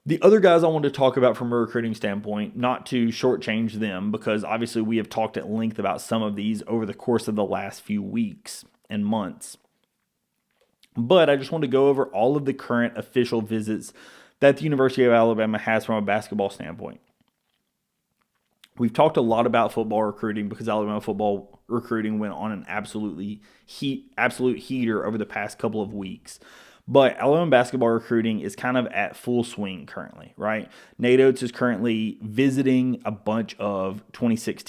The other guys I want to talk about from a recruiting standpoint, not to shortchange them, because obviously we have talked at length about some of these over the course of the last few weeks and months. But I just want to go over all of the current official visits that the University of Alabama has from a basketball standpoint. We've talked a lot about football recruiting because Alabama football recruiting went on an absolute heater over the past couple of weeks. But Alabama basketball recruiting is kind of at full swing currently, right? Nate Oates is currently visiting a bunch of 2026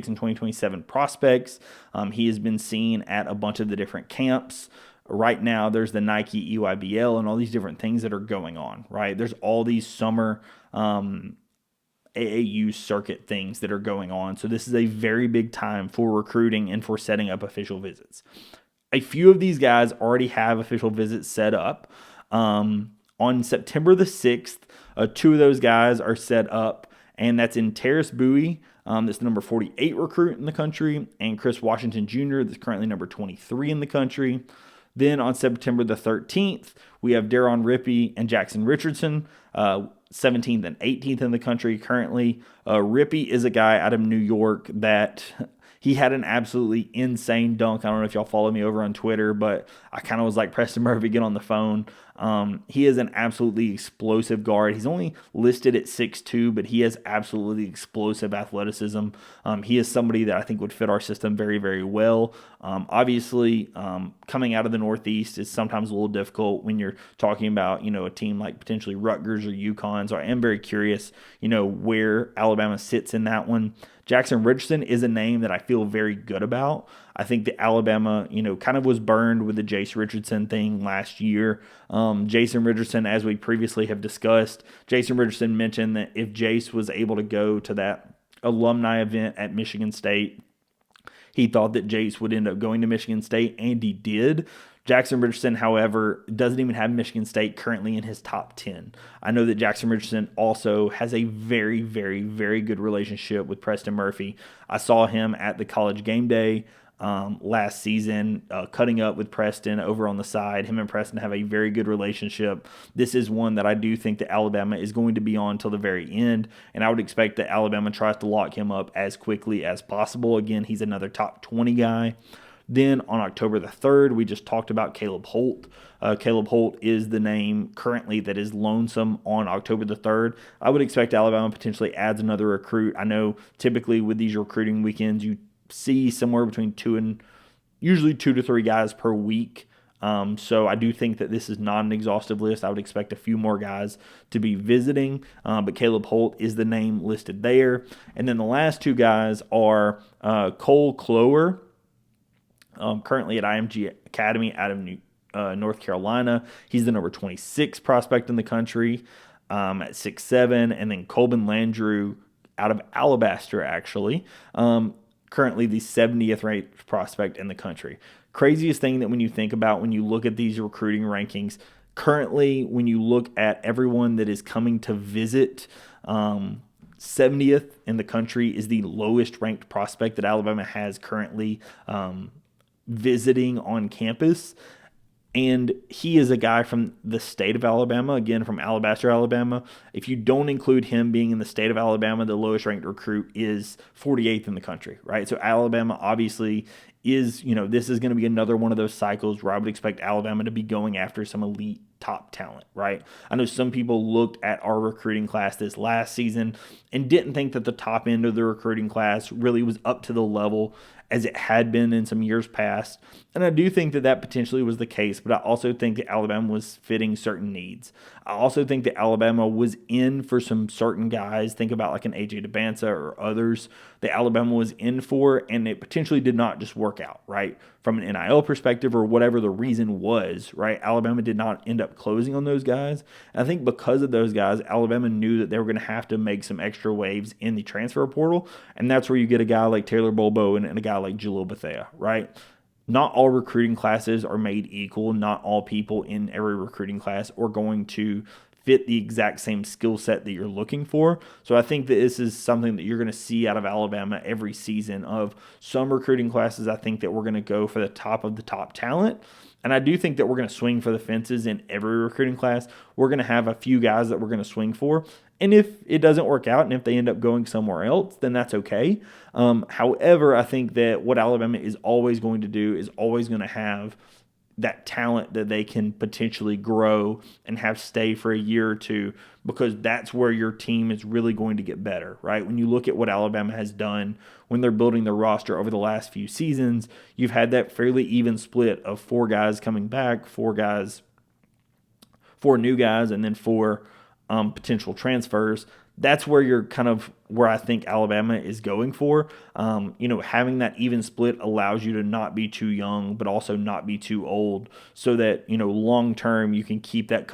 and 2027 prospects. He has been seen at a bunch of the different camps. Right now, there's the Nike EYBL and all these different things that are going on, right? There's all these summer AAU circuit things that are going on. So this is a very big time for recruiting and for setting up official visits. A few of these guys already have official visits set up. On September the 6th, two of those guys are set up, and that's in Terrace Bowie, that's the number 48 recruit in the country, and Chris Washington Jr., that's currently number 23 in the country. Then on September the 13th, we have Daron Rippey and Jackson Richardson, 17th and 18th in the country currently. Rippey is a guy out of New York that he had an absolutely insane dunk. I don't know if y'all follow me over on Twitter, but I kind of was like, Preston Murphy, get on the phone. He is an absolutely explosive guard. He's only listed at 6'2", but he has absolutely explosive athleticism. He is somebody that I think would fit our system very, very well. Obviously, coming out of the Northeast is sometimes a little difficult when you're talking about, a team like potentially Rutgers or UConn. So I am very curious, where Alabama sits in that one. Jackson Richardson is a name that I feel very good about. I think that Alabama, kind of was burned with the Jace Richardson thing last year. Jason Richardson, as we previously have discussed, Jason Richardson mentioned that if Jace was able to go to that alumni event at Michigan State, he thought that Jace would end up going to Michigan State, and he did. Jackson Richardson, however, doesn't even have Michigan State currently in his top 10. I know that Jackson Richardson also has a very, very, very good relationship with Preston Murphy. I saw him at the College Game Day last season, cutting up with Preston over on the side. Him and Preston have a very good relationship. This is one that I do think that Alabama is going to be on till the very end, and I would expect that Alabama tries to lock him up as quickly as possible. Again, he's another top 20 guy. Then on October the 3rd, we just talked about Caleb Holt. Caleb Holt is the name currently that is lonesome on October the 3rd. I would expect Alabama potentially adds another recruit. I know typically with these recruiting weekends, you see somewhere between usually 2 to 3 guys per week. So I do think that this is not an exhaustive list. I would expect a few more guys to be visiting, but Caleb Holt is the name listed there. And then the last two guys are Cole Clower, currently at IMG Academy out of North Carolina. He's the number 26 prospect in the country at 6'7", and then Colbin Landrew out of Alabaster, actually, currently the 70th ranked prospect in the country. Craziest thing that when you think about when you look at these recruiting rankings, currently when you look at everyone that is coming to visit, 70th in the country is the lowest ranked prospect that Alabama has currently visiting on campus. And he is a guy from the state of Alabama, again, from Alabaster, Alabama. If you don't include him being in the state of Alabama, the lowest ranked recruit is 48th in the country, right? So Alabama obviously is, this is going to be another one of those cycles where I would expect Alabama to be going after some elite top talent, right? I know some people looked at our recruiting class this last season and didn't think that the top end of the recruiting class really was up to the level as it had been in some years past. And I do think that that potentially was the case, but I also think that Alabama was fitting certain needs. I also think that Alabama was in for some certain guys. Think about like an AJ DeBanza or others that Alabama was in for, and it potentially did not just work out, right? From an NIL perspective or whatever the reason was, right? Alabama did not end up closing on those guys. And I think because of those guys, Alabama knew that they were going to have to make some extra waves in the transfer portal, and that's where you get a guy like Taylor Bobo and a guy like Jalil Bethea, right? Not all recruiting classes are made equal. Not all people in every recruiting class are going to fit the exact same skill set that you're looking for. So I think that this is something that you're going to see out of Alabama every season. Of some recruiting classes, I think that we're going to go for the top of the top talent. And I do think that we're going to swing for the fences in every recruiting class. We're going to have a few guys that we're going to swing for. And if it doesn't work out and if they end up going somewhere else, then that's okay. However, I think that what Alabama is always going to do is always going to have that talent that they can potentially grow and have stay for a year or two, because that's where your team is really going to get better, right? When you look at what Alabama has done when they're building their roster over the last few seasons, you've had that fairly even split of 4 guys coming back, 4 new guys, and then 4 potential transfers. That's where you're kind of where I think Alabama is going for. Having that even split allows you to not be too young, but also not be too old, so that, long term you can keep that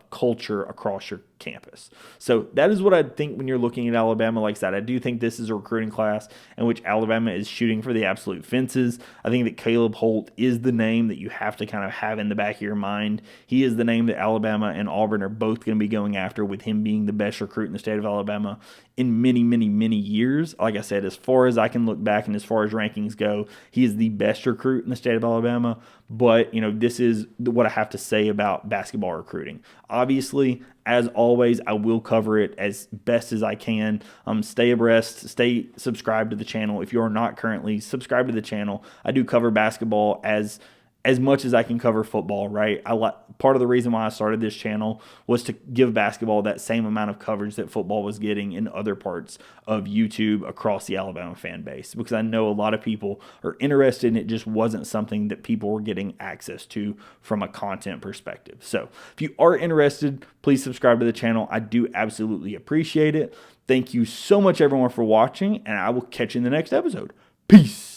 culture across your campus. So that is what I think when you're looking at Alabama. Like I said, I do think this is a recruiting class in which Alabama is shooting for the absolute fences. I think that Caleb Holt is the name that you have to kind of have in the back of your mind. He is the name that Alabama and Auburn are both going to be going after, with him being the best recruit in the state of Alabama in many, many, many years. Like I said, as far as I can look back and as far as rankings go, he is the best recruit in the state of Alabama. But, this is what I have to say about basketball recruiting. Obviously, as always, I will cover it as best as I can. Stay abreast, stay subscribed to the channel. If you are not currently subscribed to the channel, I do cover basketball as much as I can cover football, right? Part of the reason why I started this channel was to give basketball that same amount of coverage that football was getting in other parts of YouTube across the Alabama fan base, because I know a lot of people are interested and it just wasn't something that people were getting access to from a content perspective. So if you are interested, please subscribe to the channel. I do absolutely appreciate it. Thank you so much, everyone, for watching, and I will catch you in the next episode. Peace.